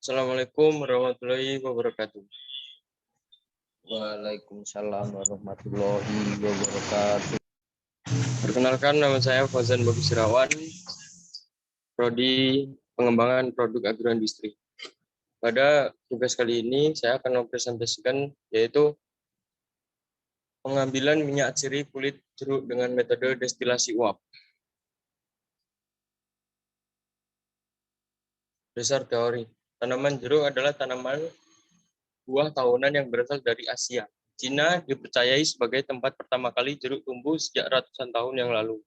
Assalamualaikum warahmatullahi wabarakatuh. Waalaikumsalam warahmatullahi wabarakatuh. Perkenalkan, nama saya Fauzan Bagus Irawan, Prodi Pengembangan Produk Agroindustri. Pada tugas kali ini saya akan mempresentasikan yaitu pengambilan minyak atsiri kulit jeruk dengan metode destilasi uap. Dasar teori. Tanaman jeruk adalah tanaman buah tahunan yang berasal dari Asia. Cina dipercayai sebagai tempat pertama kali jeruk tumbuh sejak ratusan tahun yang lalu.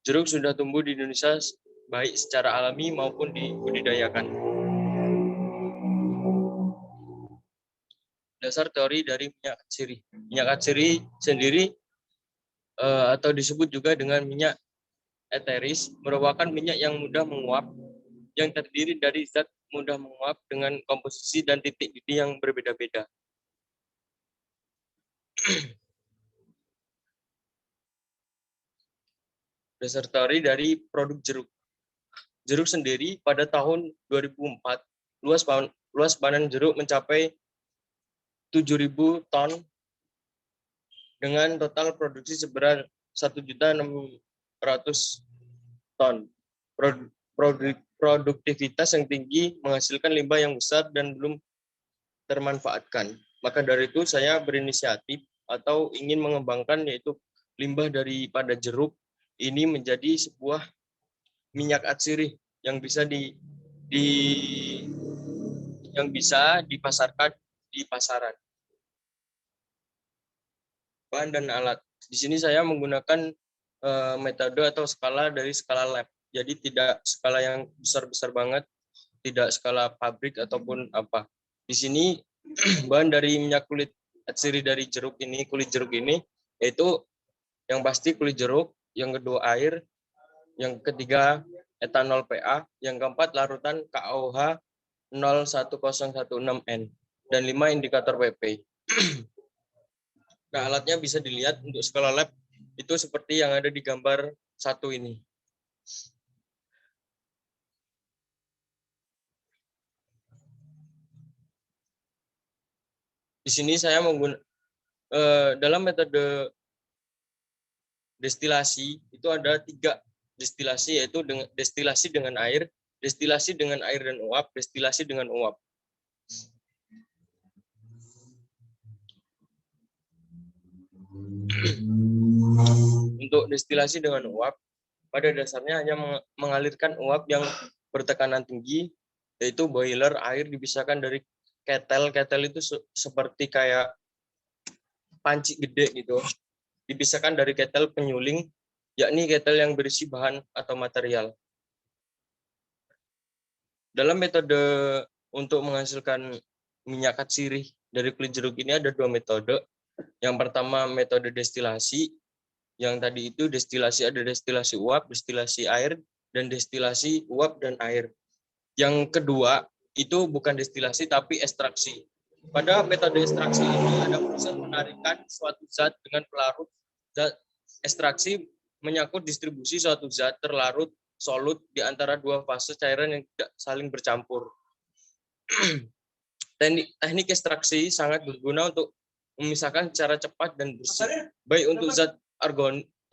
Jeruk sudah tumbuh di Indonesia baik secara alami maupun dibudidayakan. Dasar teori dari minyak atsiri. Minyak atsiri sendiri atau disebut juga dengan minyak eteris merupakan minyak yang mudah menguap, yang terdiri dari zat mudah menguap dengan komposisi dan titik didih yang berbeda-beda. Dasar teori dari produk jeruk. Jeruk sendiri pada tahun 2004, luas panen jeruk mencapai 7.000 ton dengan total produksi seberat 1.600.000 ton. Produktivitas yang tinggi menghasilkan limbah yang besar dan belum termanfaatkan. Maka dari itu saya berinisiatif atau ingin mengembangkan yaitu limbah daripada jeruk ini menjadi sebuah minyak atsiri yang bisa dipasarkan di pasaran. Bahan dan alat. Di sini saya menggunakan metode atau skala dari skala lab. Jadi tidak skala yang besar-besar banget, tidak skala pabrik ataupun apa. Di sini bahan dari minyak kulit atsiri dari jeruk ini, kulit jeruk ini, yaitu yang pasti kulit jeruk, yang kedua air, yang ketiga etanol PA, yang keempat larutan KOH 01016N, dan 5 indikator PP. Nah, alatnya bisa dilihat untuk skala lab itu seperti yang ada di gambar 1 ini. Di sini saya menggunakan dalam metode destilasi itu ada 3 destilasi, yaitu destilasi dengan air dan uap, destilasi dengan uap. Untuk destilasi dengan uap, pada dasarnya hanya mengalirkan uap yang bertekanan tinggi, yaitu boiler, air dipisahkan dari ketel. Ketel itu seperti kayak panci gede gitu. Dipisahkan dari ketel penyuling, yakni ketel yang berisi bahan atau material. Dalam metode untuk menghasilkan minyak atsiri dari kulit jeruk ini ada 2 metode. Yang pertama metode destilasi, yang tadi itu destilasi ada destilasi uap, destilasi air, dan destilasi uap dan air. Yang kedua itu bukan destilasi tapi ekstraksi. Pada metode ekstraksi ini ada proses penarikan suatu zat dengan pelarut. Zat ekstraksi menyangkut distribusi suatu zat terlarut solut di antara 2 fase cairan yang tidak saling bercampur. Teknik ekstraksi sangat berguna untuk memisahkan secara cepat dan bersih, baik untuk zat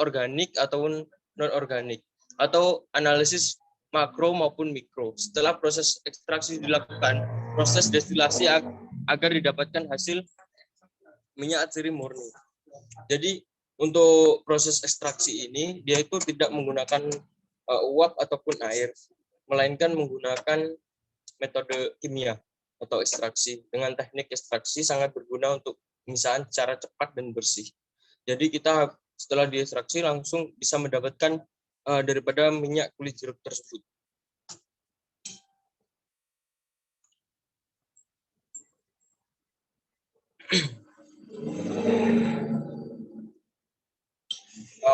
organik ataupun non-organik, atau analisis makro maupun mikro. Setelah proses ekstraksi dilakukan, proses destilasi agar didapatkan hasil minyak atsiri murni. Jadi untuk proses ekstraksi ini dia itu tidak menggunakan uap ataupun air, melainkan menggunakan metode kimia atau ekstraksi. Dengan teknik ekstraksi sangat berguna untuk pemisahan secara cepat dan bersih. Jadi kita setelah diekstraksi langsung bisa mendapatkan daripada minyak kulit jeruk tersebut.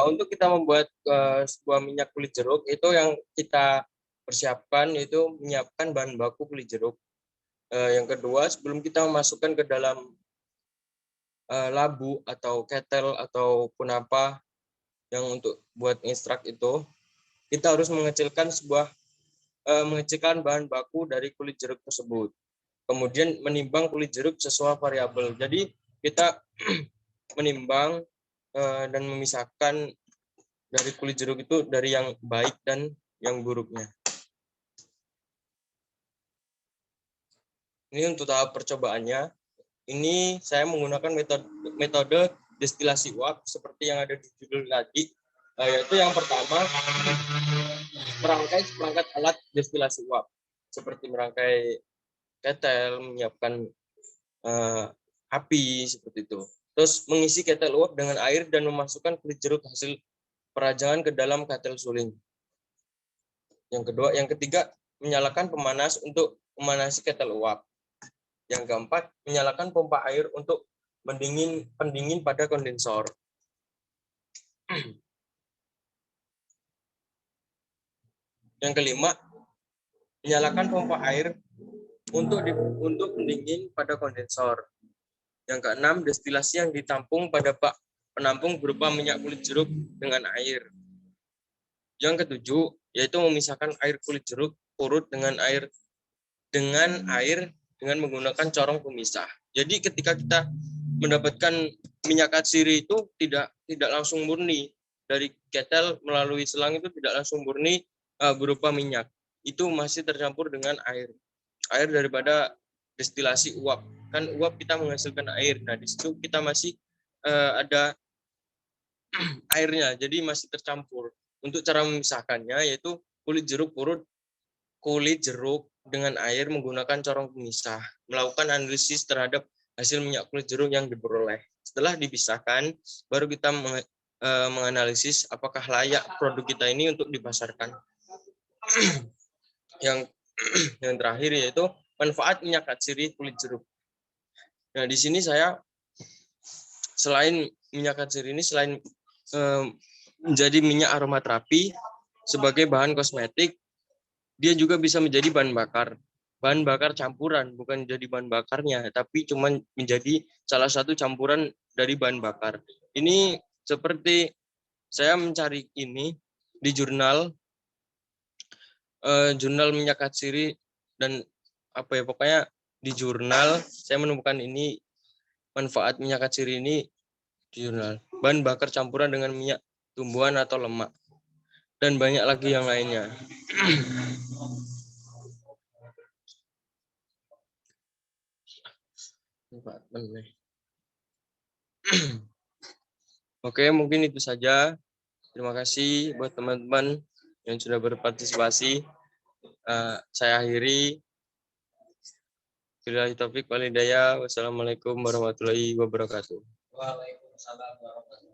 Untuk kita membuat sebuah minyak kulit jeruk itu yang kita persiapkan yaitu menyiapkan bahan baku kulit jeruk. Yang kedua, sebelum kita memasukkan ke dalam labu atau ketel ataupun apa yang untuk buat ekstrak itu, kita harus mengecilkan sebuah mengecilkan bahan baku dari kulit jeruk tersebut. Kemudian menimbang kulit jeruk sesuai variabel. Jadi kita menimbang dan memisahkan dari kulit jeruk itu dari yang baik dan yang buruknya. Ini untuk tahap percobaannya. Ini saya menggunakan metode destilasi uap seperti yang ada di judul tadi, yaitu yang pertama merangkai seperangkat alat destilasi uap seperti merangkai ketel, menyiapkan api seperti itu. Terus mengisi ketel uap dengan air dan memasukkan kulit jeruk hasil perajangan ke dalam ketel suling. Yang ketiga, menyalakan pemanas untuk memanasi ketel uap. Yang keempat, menyalakan pompa air untuk pendingin pada kondensor. Yang kelima, menyalakan pompa air untuk pendingin pada kondensor. Yang keenam, destilasi yang ditampung pada bak penampung berupa minyak kulit jeruk dengan air. Yang ketujuh, yaitu memisahkan air kulit jeruk urut dengan air dengan menggunakan corong pemisah. Jadi ketika kita mendapatkan minyak katsiri itu tidak langsung murni dari ketel melalui selang, itu tidak langsung murni berupa minyak. Itu masih tercampur dengan air daripada destilasi uap. Kan uap kita menghasilkan air. Nah, di situ kita masih ada airnya, jadi masih tercampur. Untuk cara memisahkannya yaitu kulit jeruk dengan air menggunakan corong pemisah, melakukan analisis terhadap hasil minyak kulit jeruk yang diperoleh. Setelah dipisahkan, baru kita menganalisis apakah layak produk kita ini untuk dipasarkan. Yang terakhir yaitu manfaat minyak katsiri kulit jeruk. Nah, di sini saya selain minyak katsiri ini selain menjadi minyak aromaterapi sebagai bahan kosmetik, dia juga bisa menjadi bahan bakar campuran, bukan jadi bahan bakarnya, tapi cuma menjadi salah satu campuran dari bahan bakar. Ini seperti saya mencari ini di jurnal minyak katsiri dan pokoknya di jurnal saya menemukan ini manfaat minyak katsiri ini di jurnal. Bahan bakar campuran dengan minyak tumbuhan atau lemak dan banyak lagi yang lainnya. Oke, mungkin itu saja. Terima kasih buat teman-teman yang sudah berpartisipasi. Saya akhiri. Billahi taufik wal hidayah. Wassalamualaikum warahmatullahi wabarakatuh. Waalaikumsalam warahmatullahi wabarakatuh.